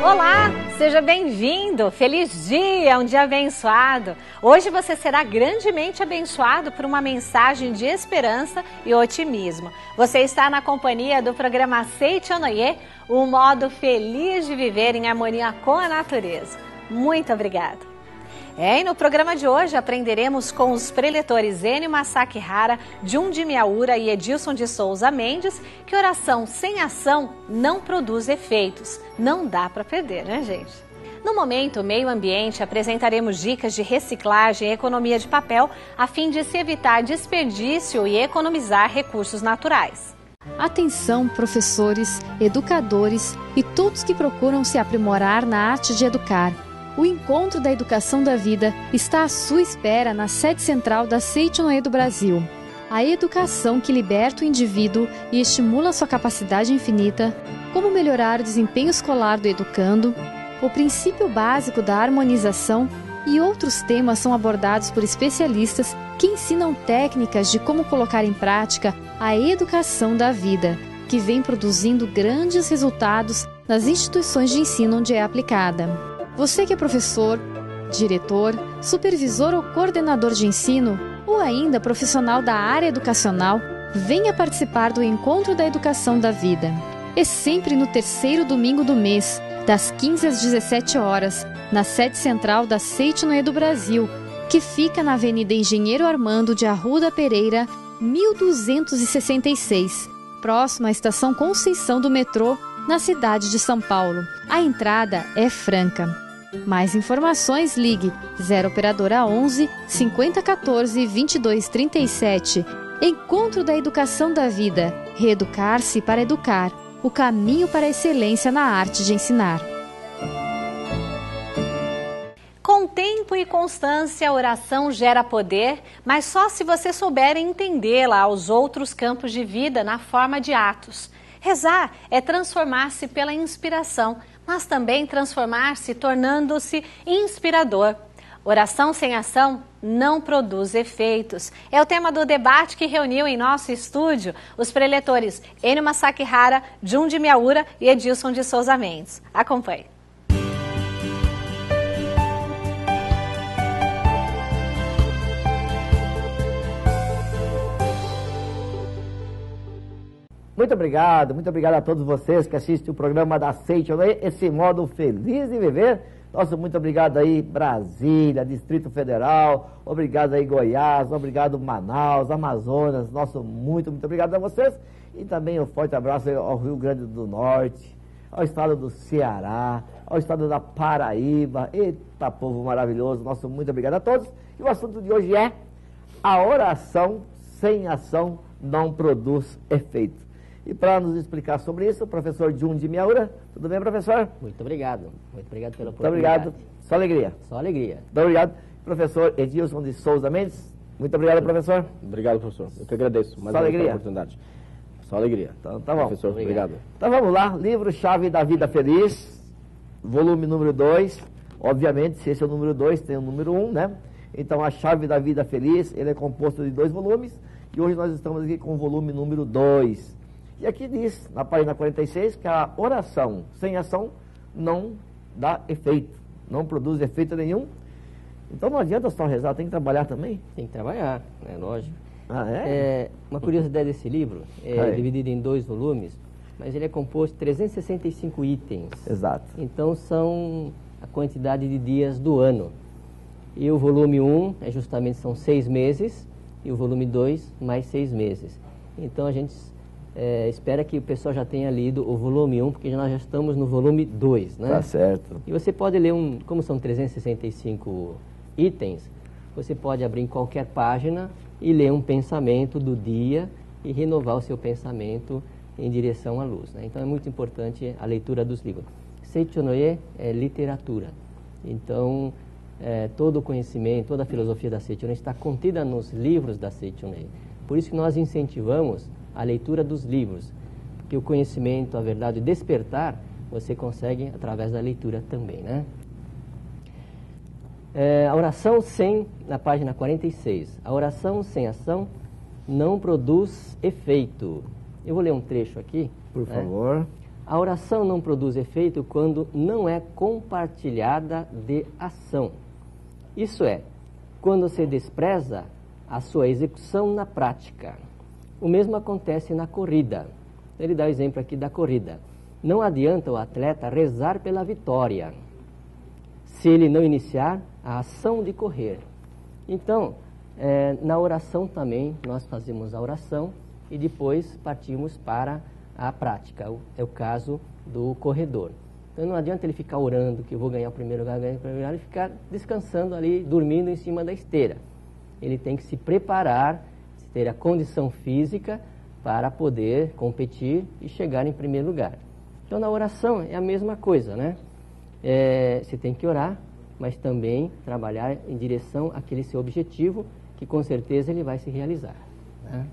Olá, seja bem-vindo, feliz dia, um dia abençoado. Hoje você será grandemente abençoado por uma mensagem de esperança e otimismo. Você está na companhia do programa Seichonoye, um modo feliz de viver em harmonia com a natureza. Muito obrigada. E no programa de hoje aprenderemos com os preletores Enio Masakihara, Jundi Miyaura e Edilson de Souza Mendes que oração sem ação não produz efeitos. Não dá para perder, né, gente? No momento Meio Ambiente apresentaremos dicas de reciclagem e economia de papel a fim de se evitar desperdício e economizar recursos naturais. Atenção, professores, educadores e todos que procuram se aprimorar na arte de educar. O Encontro da Educação da Vida está à sua espera na sede central da Seichonoye do Brasil. A educação que liberta o indivíduo e estimula sua capacidade infinita, como melhorar o desempenho escolar do educando, o princípio básico da harmonização e outros temas são abordados por especialistas que ensinam técnicas de como colocar em prática a educação da vida, que vem produzindo grandes resultados nas instituições de ensino onde é aplicada. Você que é professor, diretor, supervisor ou coordenador de ensino, ou ainda profissional da área educacional, venha participar do Encontro da Educação da Vida. É sempre no terceiro domingo do mês, das 15 às 17 horas, na sede central da Seichonoye do Brasil, que fica na Avenida Engenheiro Armando de Arruda Pereira, 1266, próximo à Estação Conceição do metrô, na cidade de São Paulo. A entrada é franca. Mais informações, ligue 0 operadora 11 5014 2237. Encontro da Educação da Vida. Reeducar-se para educar. O caminho para a excelência na arte de ensinar. Com tempo e constância, a oração gera poder, mas só se você souber entendê-la aos outros campos de vida na forma de atos. Rezar é transformar-se pela inspiração, mas também transformar-se tornando-se inspirador. Oração sem ação não produz efeitos. É o tema do debate que reuniu em nosso estúdio os preletores Enio Masakihara, Jundi Miyaura e Edilson de Souza Mendes. Acompanhe. Muito obrigado a todos vocês que assistem o programa da Seichonoye, esse modo feliz de viver. Nosso muito obrigado aí Brasília, Distrito Federal, obrigado aí Goiás, obrigado Manaus, Amazonas, nosso muito obrigado a vocês. E também um forte abraço ao Rio Grande do Norte, ao estado do Ceará, ao estado da Paraíba. Eita, povo maravilhoso, nosso muito obrigado a todos. E o assunto de hoje é: a oração sem ação não produz efeito. E para nos explicar sobre isso, o professor Jundi Miyaura. Tudo bem, professor? Muito obrigado pela oportunidade. Muito obrigado. Só alegria. Só alegria. Muito obrigado. Professor Edilson de Souza Mendes. Muito obrigado, professor. Obrigado, professor. Eu que agradeço. Mais Só uma alegria. Oportunidade. Só alegria. Então, tá bom. Professor, obrigado. Então vamos lá. Livro-chave da Vida Feliz, volume número 2. Obviamente, se esse é o número 2, tem o número 1, né? Então, a Chave da Vida Feliz, ele é composto de 2 volumes. E hoje nós estamos aqui com o volume número 2. E aqui diz, na página 46, que a oração sem ação não dá efeito, não produz efeito nenhum. Então não adianta só rezar, tem que trabalhar também? Tem que trabalhar, é lógico. Ah, é? Uma curiosidade desse livro, dividido em 2 volumes, mas ele é composto de 365 itens. Exato. Então são a quantidade de dias do ano. E o volume 1 são 6 meses, e o volume 2 mais 6 meses. Então a gente espera que o pessoal já tenha lido o volume 1, porque nós já estamos no volume 2, né? Tá certo. E você pode ler como são 365 itens, você pode abrir em qualquer página e ler um pensamento do dia e renovar o seu pensamento em direção à luz, né? Então é muito importante a leitura dos livros. Seichonoye é literatura. Então todo o conhecimento, toda a filosofia da Seichonoye está contida nos livros da Seichonoye. Por isso que nós incentivamos a leitura dos livros, porque o conhecimento, a verdade, o despertar, você consegue através da leitura também, né? A oração na página 46, a oração sem ação não produz efeito. Eu vou ler um trecho aqui. Por favor. A oração não produz efeito quando não é compartilhada de ação. Isso é, quando se despreza a sua execução na prática. O mesmo acontece na corrida. Ele dá o exemplo aqui da corrida. Não adianta o atleta rezar pela vitória se ele não iniciar a ação de correr. Então, na oração também, nós fazemos a oração e depois partimos para a prática. É o caso do corredor. Então, não adianta ele ficar orando que eu vou ganhar o primeiro lugar, e ficar descansando ali, dormindo em cima da esteira. Ele tem que se preparar, ter a condição física para poder competir e chegar em primeiro lugar. Então, na oração é a mesma coisa, né? Você tem que orar, mas também trabalhar em direção àquele seu objetivo, que com certeza ele vai se realizar, né?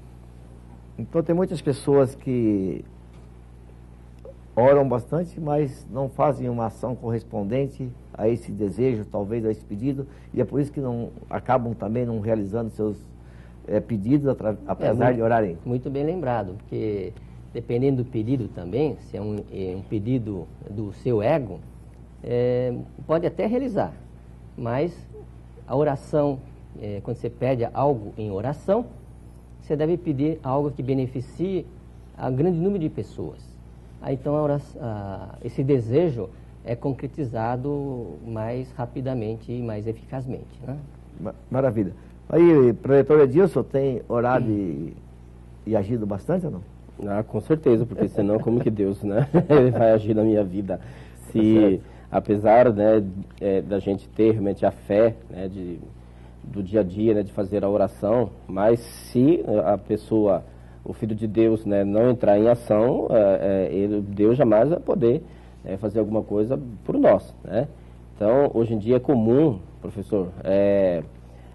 Então, tem muitas pessoas que oram bastante, mas não fazem uma ação correspondente a esse desejo, talvez a esse pedido, e é por isso que não acabam também não realizando seus pedidos, apesar de orarem. Muito bem lembrado, porque dependendo do pedido também, se é um pedido do seu ego, pode até realizar, mas a oração, quando você pede algo em oração, você deve pedir algo que beneficie a grande número de pessoas. Aí, então, esse desejo é concretizado mais rapidamente e mais eficazmente, né? Maravilha. Aí, preletor Edilson, tem orado e agido bastante ou não? Ah, com certeza, porque senão como que Deus, né, vai agir na minha vida? Se, apesar, né, da gente ter realmente a fé, né, do dia a dia, né, de fazer a oração, mas se a pessoa, o Filho de Deus, né, não entrar em ação, Deus jamais vai poder fazer alguma coisa por nós, né? Então, hoje em dia é comum, professor,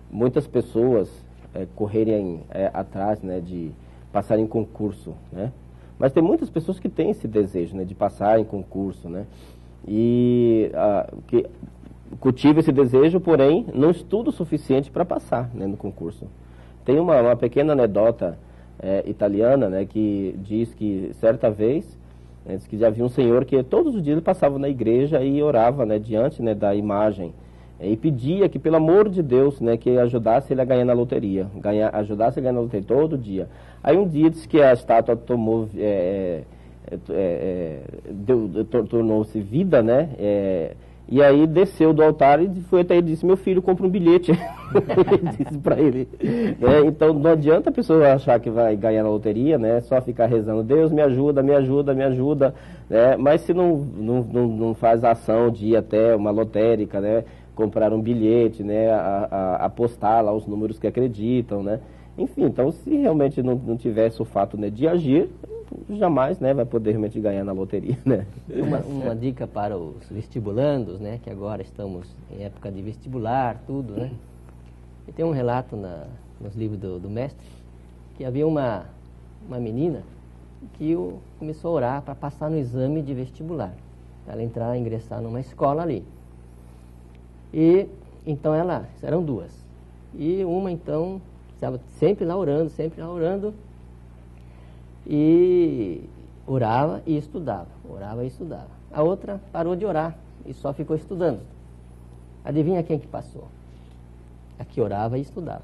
muitas pessoas correrem atrás, né, de passar em concurso, né? Mas tem muitas pessoas que têm esse desejo, né, de passar em concurso, né? E que cultiva esse desejo, porém não estuda o suficiente para passar, né, no concurso. Tem uma pequena anedota italiana, né, que diz que certa vez, diz que já havia um senhor que todos os dias ele passava na igreja e orava, né, diante, né, da imagem, e pedia que, pelo amor de Deus, né, que ajudasse ele a ganhar na loteria, ajudasse a ganhar na loteria todo dia. Aí um dia disse que a estátua tomou, tornou-se vida, né, e aí desceu do altar e foi até ele e disse: meu filho, compra um bilhete. Ele disse para ele. Então não adianta a pessoa achar que vai ganhar na loteria, né, só ficar rezando: Deus me ajuda, me ajuda, me ajuda, né, mas se não faz a ação de ir até uma lotérica, né, comprar um bilhete, né, apostar lá os números que acreditam, né, enfim, então se realmente não tivesse o fato, né, de agir, jamais, né, vai poder realmente ganhar na loteria, né. Uma dica para os vestibulandos, né, que agora estamos em época de vestibular, tudo, né. E tem um relato nos livros do mestre, que havia uma menina que começou a orar para passar no exame de vestibular, para ela ingressar numa escola ali. E então eram duas. E uma então estava sempre lá orando, e orava e estudava, orava e estudava. A outra parou de orar e só ficou estudando. Adivinha quem que passou? A que orava e estudava.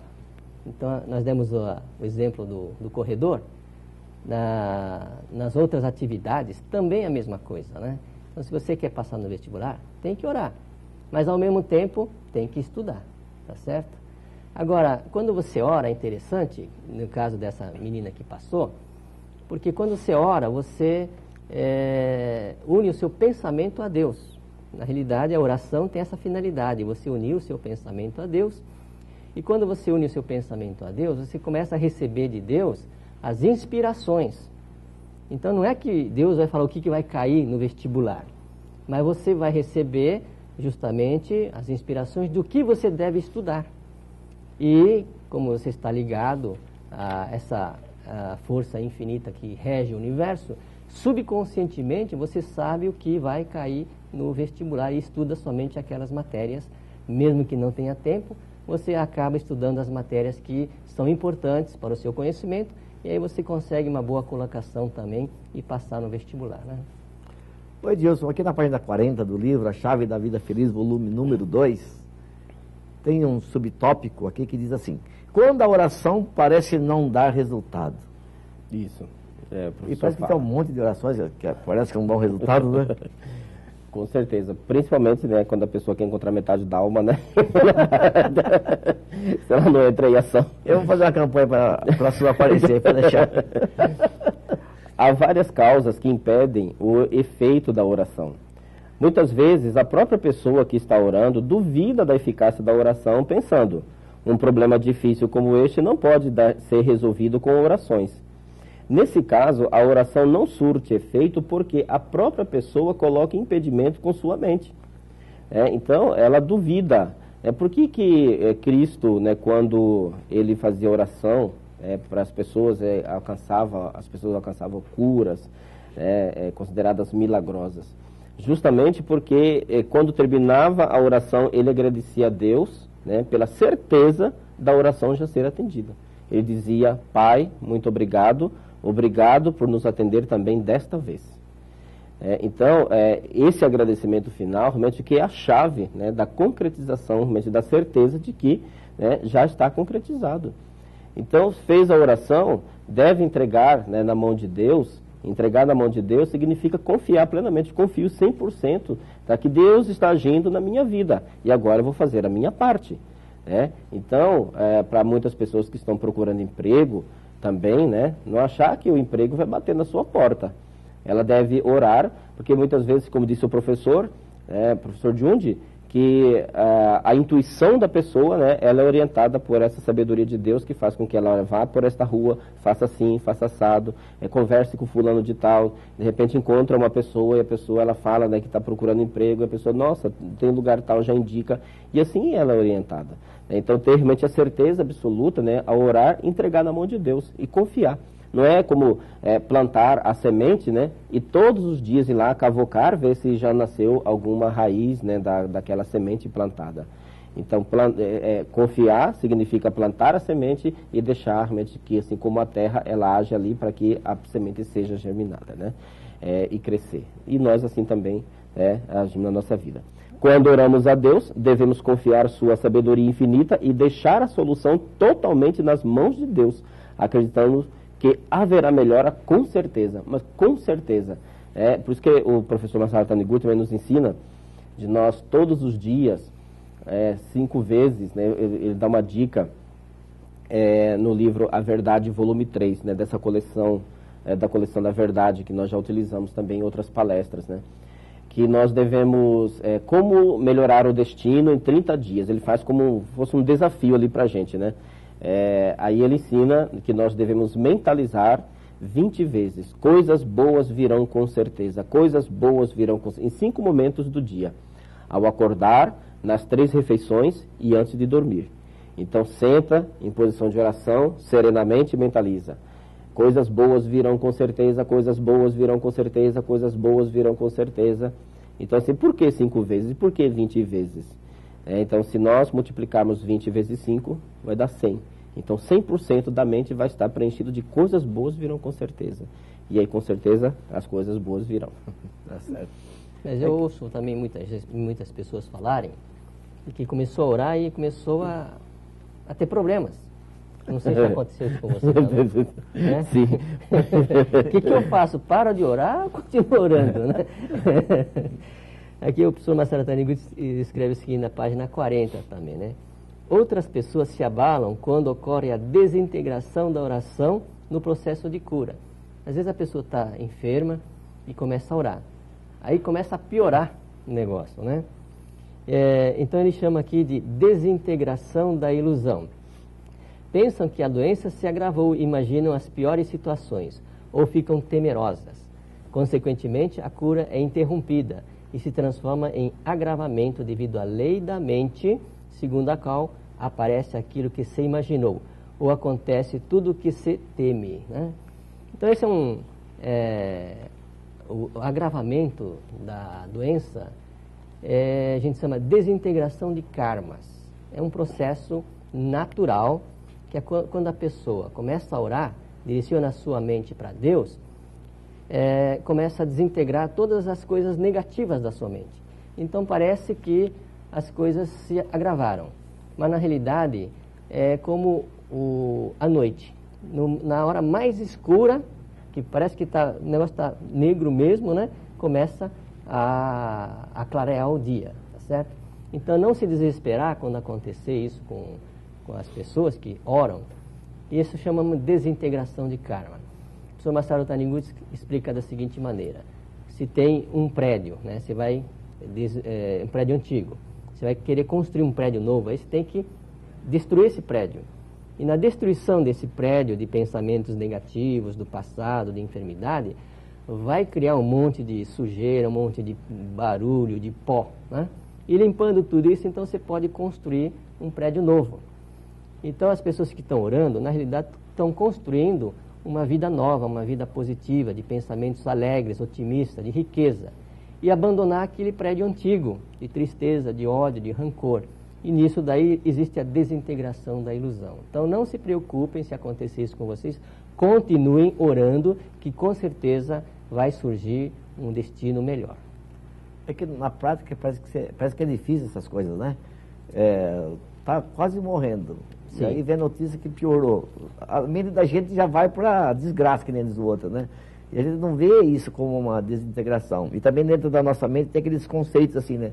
Então nós demos o exemplo do corredor. Nas outras atividades também é a mesma coisa, né? Então, se você quer passar no vestibular, tem que orar, mas ao mesmo tempo tem que estudar, tá certo? Agora, quando você ora, é interessante, no caso dessa menina que passou, porque quando você ora, você une o seu pensamento a Deus. Na realidade, a oração tem essa finalidade, você unir o seu pensamento a Deus, e quando você une o seu pensamento a Deus, você começa a receber de Deus as inspirações. Então, não é que Deus vai falar o que vai cair no vestibular, mas você vai receber justamente as inspirações do que você deve estudar. E, como você está ligado a essa força infinita que rege o universo, subconscientemente você sabe o que vai cair no vestibular e estuda somente aquelas matérias, mesmo que não tenha tempo, você acaba estudando as matérias que são importantes para o seu conhecimento, e aí você consegue uma boa colocação também e passar no vestibular, né? Oi, Edilson, aqui na página 40 do livro A Chave da Vida Feliz, volume número 2, tem um subtópico aqui que diz assim: quando a oração parece não dar resultado. Isso. E parece que tem um monte de orações que parece que não dão resultado, né? Com certeza. Principalmente, né, quando a pessoa quer encontrar metade da alma, né? Se ela não entra em ação. Eu vou fazer uma campanha para a sua aparecer, para deixar. Há várias causas que impedem o efeito da oração. Muitas vezes, a própria pessoa que está orando duvida da eficácia da oração, pensando: um problema difícil como este não pode ser resolvido com orações. Nesse caso, a oração não surte efeito porque a própria pessoa coloca impedimento com sua mente. Então, ela duvida. Por que Cristo, né, quando ele fazia oração para as pessoas, as pessoas alcançavam curas consideradas milagrosas? Justamente porque quando terminava a oração, ele agradecia a Deus, né, pela certeza da oração já ser atendida. Ele dizia: Pai, muito obrigado. Obrigado por nos atender também desta vez. Então, esse agradecimento final realmente que é a chave, né, da concretização, realmente da certeza de que, né, já está concretizado. Então, fez a oração, deve entregar, né, na mão de Deus. Entregar na mão de Deus significa confiar plenamente, confio 100%, tá, que Deus está agindo na minha vida e agora eu vou fazer a minha parte. Então, para muitas pessoas que estão procurando emprego, também, né, não achar que o emprego vai bater na sua porta. Ela deve orar, porque muitas vezes, como disse o professor Jundi, que a intuição da pessoa, né, ela é orientada por essa sabedoria de Deus que faz com que ela vá por esta rua, faça assim, faça assado, converse com fulano de tal, de repente encontra uma pessoa e a pessoa ela fala, né, que está procurando emprego, e a pessoa, nossa, tem lugar tal, já indica, e assim ela é orientada. Então, ter realmente a certeza absoluta, né, a orar, entregar na mão de Deus e confiar. Não é como plantar a semente, né, e todos os dias ir lá cavocar, ver se já nasceu alguma raiz, né, daquela semente plantada. Então, confiar significa plantar a semente e deixar realmente que, assim como a terra, ela age ali para que a semente seja germinada, né, e crescer. E nós, assim, também agimos na nossa vida. Quando oramos a Deus, devemos confiar sua sabedoria infinita e deixar a solução totalmente nas mãos de Deus, acreditando que haverá melhora com certeza, mas com certeza. Por isso que o professor Masaru Taniguchi também nos ensina de nós todos os dias, 5 vezes, né, ele dá uma dica no livro A Verdade, volume 3, né, dessa coleção, da coleção da Verdade, que nós já utilizamos também em outras palestras, né? Que nós devemos, como melhorar o destino em 30 dias. Ele faz como se fosse um desafio ali para a gente, né? Aí ele ensina que nós devemos mentalizar 20 vezes. Coisas boas virão com certeza. Coisas boas virão em 5 momentos do dia. Ao acordar, nas 3 refeições e antes de dormir. Então senta em posição de oração, serenamente mentaliza. Coisas boas virão com certeza, coisas boas virão com certeza, coisas boas virão com certeza. Então, assim, por que 5 vezes e por que 20 vezes? Então, se nós multiplicarmos 20 vezes 5, vai dar 100. Então, 100% da mente vai estar preenchido de coisas boas virão com certeza. E aí, com certeza, as coisas boas virão. Tá certo? Mas eu ouço também muitas pessoas falarem que começou a orar e começou a ter problemas. Não sei se aconteceu isso com você também, né? Sim. O que eu faço? Paro de orar ou continuo orando, né? Aqui o professor Masaru Taniguchi escreve o seguinte na página 40 também, né? Outras pessoas se abalam quando ocorre a desintegração da oração no processo de cura. Às vezes a pessoa está enferma e começa a orar. Aí começa a piorar o negócio, né? Então ele chama aqui de desintegração da ilusão. Pensam que a doença se agravou e imaginam as piores situações, ou ficam temerosas. Consequentemente, a cura é interrompida e se transforma em agravamento devido à lei da mente, segundo a qual aparece aquilo que se imaginou, ou acontece tudo o que se teme, né? Então esse o agravamento da doença, a gente chama desintegração de karmas. É um processo natural, que é quando a pessoa começa a orar, direciona a sua mente para Deus, começa a desintegrar todas as coisas negativas da sua mente. Então parece que as coisas se agravaram, mas na realidade é como a noite, na hora mais escura, que parece que o negócio está negro mesmo, né? Começa a clarear o dia, tá certo? Então não se desesperar quando acontecer isso com as pessoas que oram. Isso chamamos de desintegração de karma. O professor Masaru Taniguchi explica da seguinte maneira: se tem um prédio, né? Você vai um prédio antigo, você vai querer construir um prédio novo, aí você tem que destruir esse prédio. E na destruição desse prédio de pensamentos negativos do passado, de enfermidade, vai criar um monte de sujeira, um monte de barulho, de pó, né? E limpando tudo isso, então você pode construir um prédio novo. Então as pessoas que estão orando, na realidade, estão construindo uma vida nova, uma vida positiva, de pensamentos alegres, otimistas, de riqueza. E abandonar aquele prédio antigo, de tristeza, de ódio, de rancor. E nisso daí existe a desintegração da ilusão. Então não se preocupem se acontecer isso com vocês, continuem orando, que com certeza vai surgir um destino melhor. É que na prática parece que é difícil essas coisas, né? Tá quase morrendo. Sim. E aí vem a notícia que piorou. A mente da gente já vai para desgraça, que nem diz o outro, né? E a gente não vê isso como uma desintegração. E também dentro da nossa mente tem aqueles conceitos assim, né?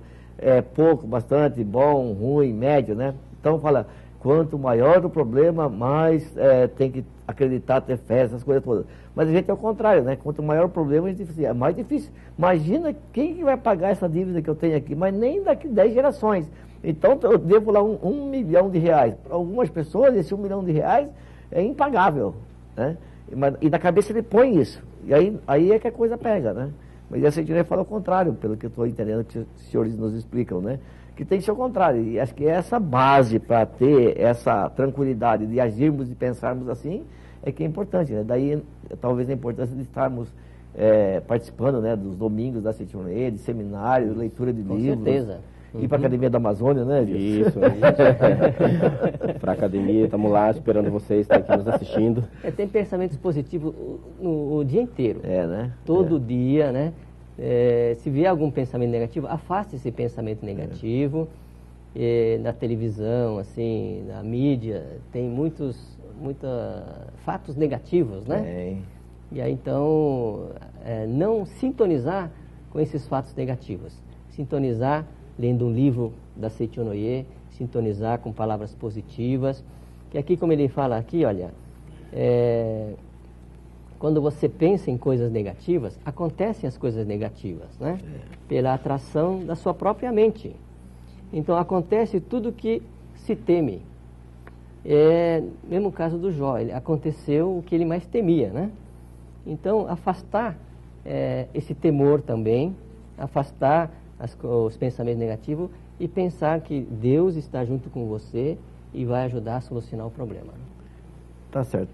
Pouco, bastante, bom, ruim, médio, né? Então fala, quanto maior o problema, mais tem que acreditar, ter fé, essas coisas todas. Mas a gente é o contrário, né? Quanto maior o problema, a gente diz assim, é mais difícil. Imagina quem que vai pagar essa dívida que eu tenho aqui, mas nem daqui 10 gerações. Então eu devo lá R$1 milhão. Para algumas pessoas, esse R$1 milhão é impagável, né? E na cabeça ele põe isso. E aí é que a coisa pega, né? Mas essa gente fala o contrário, pelo que eu estou entendendo que os senhores nos explicam, né? Que tem que ser o contrário. E acho que essa base para ter essa tranquilidade de agirmos e pensarmos assim é que é importante, né? Daí talvez a importância de estarmos participando, né, dos domingos da Seichonoye, de seminários, leitura de livros. Com certeza. Ir para a Academia da Amazônia, né? Isso. Para a academia, estamos lá esperando vocês, estão aqui nos assistindo. Tem pensamentos positivos o dia inteiro. Né? Todo dia, né? Se vier algum pensamento negativo, afaste esse pensamento negativo. Na televisão, assim, na mídia, tem muitos fatos negativos, né? E aí, então, não sintonizar com esses fatos negativos. Sintonizar lendo um livro da Seichonoye, sintonizar com palavras positivas. Que aqui, como ele fala aqui, olha, quando você pensa em coisas negativas, acontecem as coisas negativas, né? Pela atração da sua própria mente. Então, acontece tudo que se teme. Mesmo o caso do Jó, aconteceu o que ele mais temia, né? Então, afastar esse temor também, afastar os pensamentos negativos e pensar que Deus está junto com você e vai ajudar a solucionar o problema. Tá certo.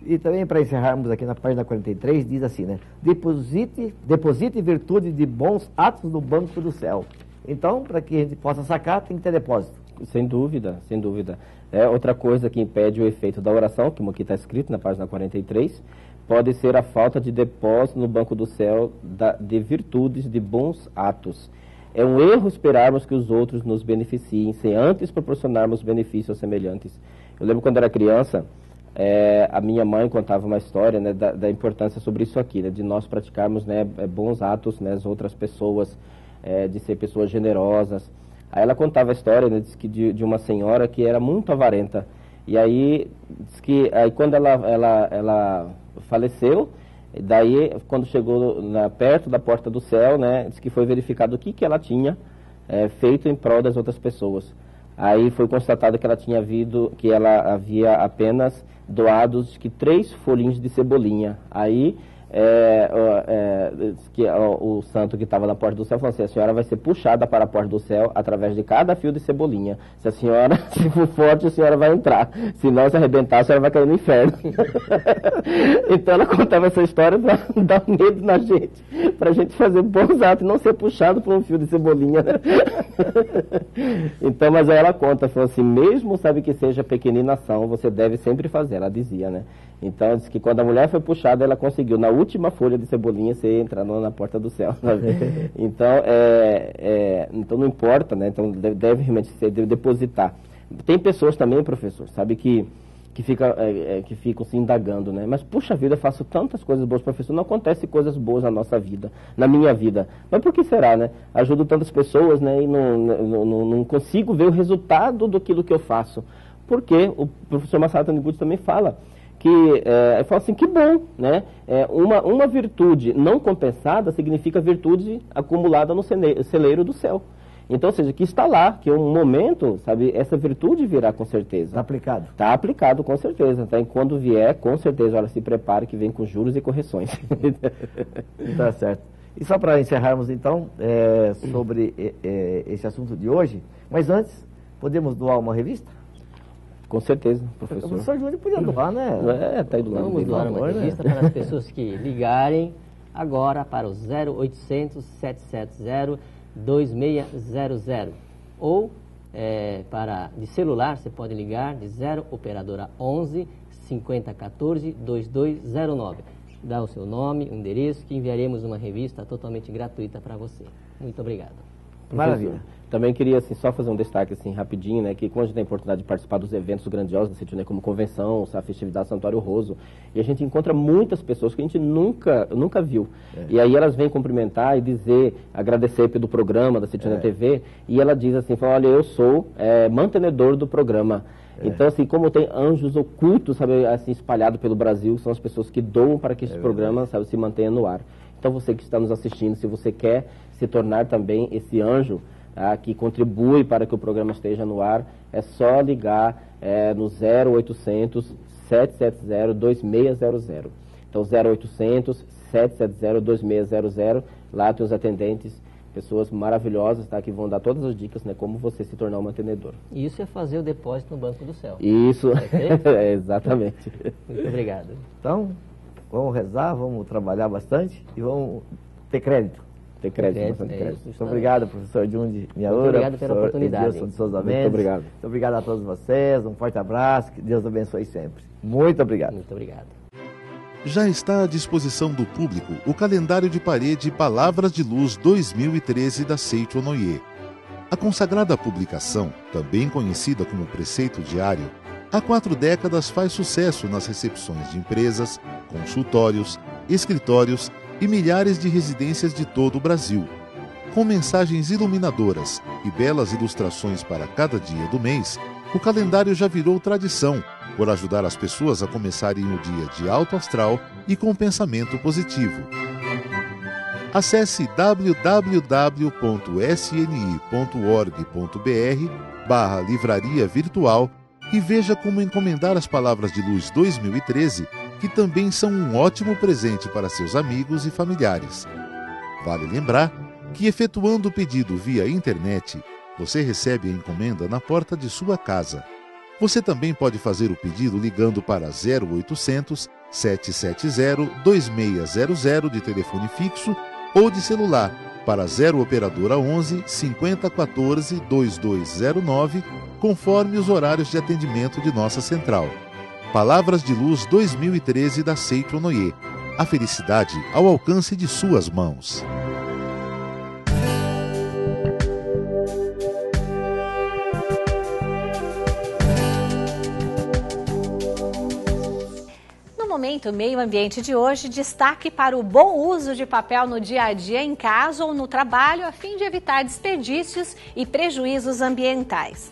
E também, para encerrarmos aqui na página 43, diz assim, né? Deposite virtude de bons atos no banco do céu. Então, para que a gente possa sacar, tem que ter depósito. Sem dúvida, sem dúvida. Outra coisa que impede o efeito da oração, como aqui está escrito na página 43, pode ser a falta de depósito no banco do céu de virtudes de bons atos. É um erro esperarmos que os outros nos beneficiem, sem antes proporcionarmos benefícios semelhantes. Eu lembro quando era criança, a minha mãe contava uma história, né, da importância sobre isso aqui, né, de nós praticarmos, né, bons atos, né, as outras pessoas, de ser pessoas generosas. Aí ela contava a história, né, de uma senhora que era muito avarenta. E aí, diz que quando ela faleceu, daí quando chegou perto da porta do céu, né, diz que foi verificado o que ela tinha feito em prol das outras pessoas. Aí foi constatado que ela havia apenas doado acho que 3 folhinhos de cebolinha. Aí o santo que estava na porta do céu falou assim: a senhora vai ser puxada para a porta do céu através de cada fio de cebolinha. Se a senhora, se for forte, a senhora vai entrar. Se não se arrebentar, a senhora vai cair no inferno. Então ela contava essa história para dar medo na gente, para a gente fazer bons atos e não ser puxado por um fio de cebolinha. Então, mas aí ela conta, falou assim: mesmo sabe que seja pequenina ação, você deve sempre fazer, ela dizia, né? Então, diz que quando a mulher foi puxada, ela conseguiu, na última folha de cebolinha você entrar na porta do céu, sabe? Então, então não importa, né? Então deve realmente deve depositar. Tem pessoas também, professor, sabe, que ficam se indagando, né? Mas, puxa vida, eu faço tantas coisas boas, professor, não acontece coisas boas na nossa vida, na minha vida. Mas por que será, né? Ajudo tantas pessoas, né? E não consigo ver o resultado daquilo que eu faço. Porque o professor Masaru Taniguchi também fala que, fala assim, que bom, né? Uma virtude não compensada significa virtude acumulada no celeiro do céu. Então, ou seja, que está lá, que um momento, sabe, essa virtude virá com certeza. Está aplicado. Está aplicado, com certeza. Então, quando vier, com certeza, olha, se prepare que vem com juros e correções. Tá certo. E só para encerrarmos, então, sobre esse assunto de hoje, mas antes, podemos doar uma revista? Com certeza, professor. O professor Júnior podia doar, né? Tá aí do lado. Vamos doar uma revista para as pessoas que ligarem agora para o 0800 770 2600 ou de celular você pode ligar de 0 operadora 11 5014 2209. Dá o seu nome, o endereço, que enviaremos uma revista totalmente gratuita para você. Muito obrigado. Maravilha. Também queria assim, só fazer um destaque assim, rapidinho, né, que quando a gente tem a oportunidade de participar dos eventos grandiosos da Setionê, como convenção, a festividade Santuário Roso, e a gente encontra muitas pessoas que a gente nunca viu. E aí elas vêm cumprimentar e dizer, agradecer pelo programa da Setionê TV, e ela diz assim, fala, olha, eu sou mantenedor do programa. Então, assim, como tem anjos ocultos, sabe, assim, espalhados pelo Brasil, são as pessoas que doam para que esse programa, sabe, se mantenha no ar. Então, você que está nos assistindo, se você quer se tornar também esse anjo, que contribui para que o programa esteja no ar, é só ligar no 0800 770 2600. Então, 0800 770 2600, lá tem os atendentes, pessoas maravilhosas, tá, que vão dar todas as dicas, né, como você se tornar um mantenedor. Isso é fazer o depósito no Banco do Céu. Isso, exatamente. Muito obrigado. Então, vamos rezar, vamos trabalhar bastante e vamos ter crédito. Ter crédito, bastante crédito. Muito obrigado, professor Jundi Miyaura. Muito obrigado pela oportunidade. Edilson de Souza Mendes. Muito obrigado. Muito obrigado a todos vocês, um forte abraço, que Deus abençoe sempre. Muito obrigado. Muito obrigado. Já está à disposição do público o calendário de parede Palavras de Luz 2013 da Seicho Noye. A consagrada publicação, também conhecida como Preceito Diário, há 4 décadas faz sucesso nas recepções de empresas, consultórios, escritórios e milhares de residências de todo o Brasil. Com mensagens iluminadoras e belas ilustrações para cada dia do mês, o calendário já virou tradição, por ajudar as pessoas a começarem o dia de alto astral e com pensamento positivo. Acesse www.sni.org.br/livraria virtual e veja como encomendar as Palavras de Luz 2013, que também são um ótimo presente para seus amigos e familiares. Vale lembrar que, efetuando o pedido via internet, você recebe a encomenda na porta de sua casa. Você também pode fazer o pedido ligando para 0800 770 2600 de telefone fixo ou de celular para 0 operadora 11 5014 2209, conforme os horários de atendimento de nossa central. Palavras de Luz 2013 da Seicho Noye. A felicidade ao alcance de suas mãos. Momento Meio Ambiente de hoje, destaque para o bom uso de papel no dia a dia em casa ou no trabalho, a fim de evitar desperdícios e prejuízos ambientais.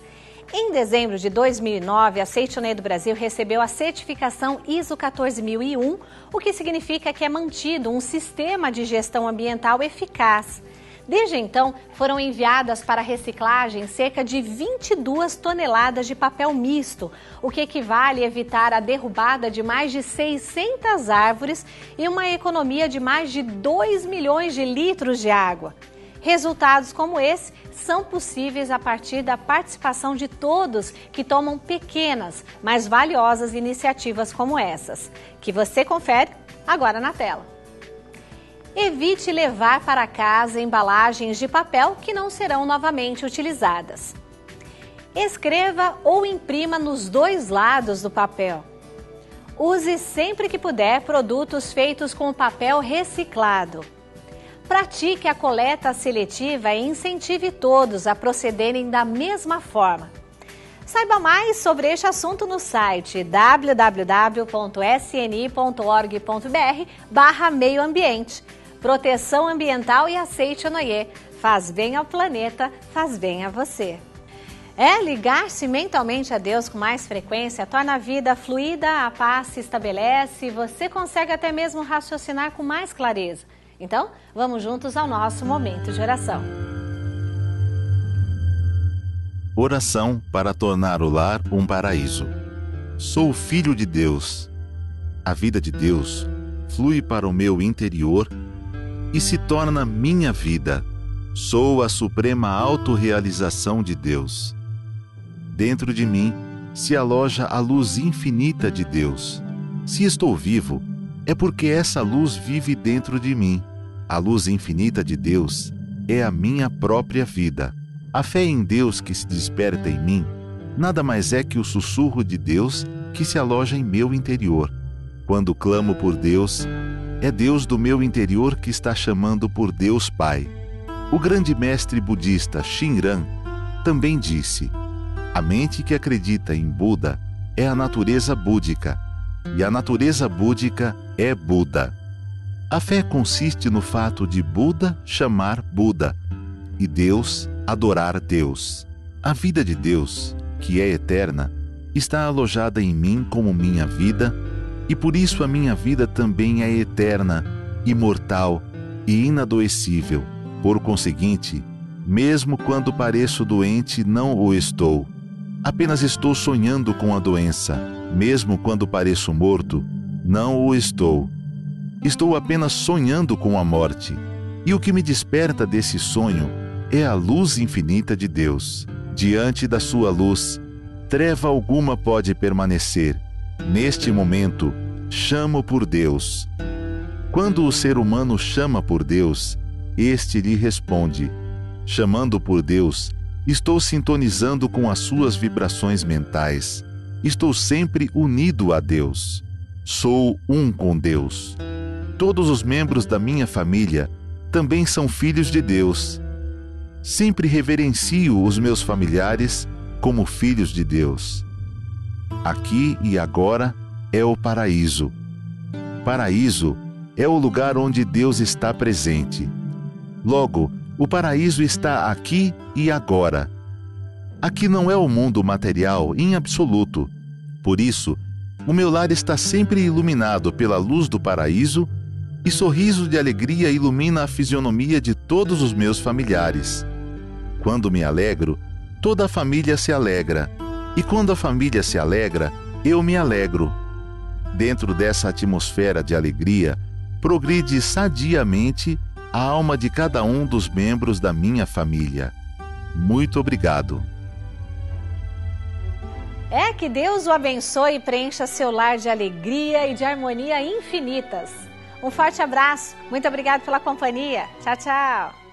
Em dezembro de 2009, a Setionê do Brasil recebeu a certificação ISO 14001, o que significa que é mantido um sistema de gestão ambiental eficaz. Desde então, foram enviadas para reciclagem cerca de 22 toneladas de papel misto, o que equivale a evitar a derrubada de mais de 600 árvores e uma economia de mais de 2 milhões de litros de água. Resultados como esse são possíveis a partir da participação de todos que tomam pequenas, mas valiosas iniciativas como essas, que você confere agora na tela. Evite levar para casa embalagens de papel que não serão novamente utilizadas. Escreva ou imprima nos 2 lados do papel. Use sempre que puder produtos feitos com papel reciclado. Pratique a coleta seletiva e incentive todos a procederem da mesma forma. Saiba mais sobre este assunto no site www.sni.org.br/meio ambiente. Proteção ambiental e aceite Onoye. Faz bem ao planeta, faz bem a você. Ligar-se mentalmente a Deus com mais frequência torna a vida fluida, a paz se estabelece e você consegue até mesmo raciocinar com mais clareza. Então, vamos juntos ao nosso momento de oração. Oração para tornar o lar um paraíso. Sou filho de Deus. A vida de Deus flui para o meu interior e se torna minha vida. Sou a suprema autorrealização de Deus. Dentro de mim se aloja a luz infinita de Deus. Se estou vivo, é porque essa luz vive dentro de mim. A luz infinita de Deus é a minha própria vida. A fé em Deus que se desperta em mim nada mais é que o sussurro de Deus que se aloja em meu interior. Quando clamo por Deus, é Deus do meu interior que está chamando por Deus Pai. O grande mestre budista Shinran também disse: a mente que acredita em Buda é a natureza búdica, e a natureza búdica é Buda. A fé consiste no fato de Buda chamar Buda e Deus adorar Deus. A vida de Deus, que é eterna, está alojada em mim como minha vida, e por isso a minha vida também é eterna, imortal e inadoecível. Por conseguinte, mesmo quando pareço doente, não o estou. Apenas estou sonhando com a doença. Mesmo quando pareço morto, não o estou. Estou apenas sonhando com a morte. E o que me desperta desse sonho é a luz infinita de Deus. Diante da sua luz, treva alguma pode permanecer. Neste momento, chamo por Deus. Quando o ser humano chama por Deus, este lhe responde. Chamando por Deus, estou sintonizando com as suas vibrações mentais. Estou sempre unido a Deus. Sou um com Deus. Todos os membros da minha família também são filhos de Deus. Sempre reverencio os meus familiares como filhos de Deus. Aqui e agora é o paraíso. Paraíso é o lugar onde Deus está presente. Logo, o paraíso está aqui e agora. Aqui não é o mundo material em absoluto. Por isso, o meu lar está sempre iluminado pela luz do paraíso e sorriso de alegria ilumina a fisionomia de todos os meus familiares. Quando me alegro, toda a família se alegra. E quando a família se alegra, eu me alegro. Dentro dessa atmosfera de alegria, progride sadiamente a alma de cada um dos membros da minha família. Muito obrigado. Que Deus o abençoe e preencha seu lar de alegria e de harmonia infinitas. Um forte abraço. Muito obrigado pela companhia. Tchau, tchau.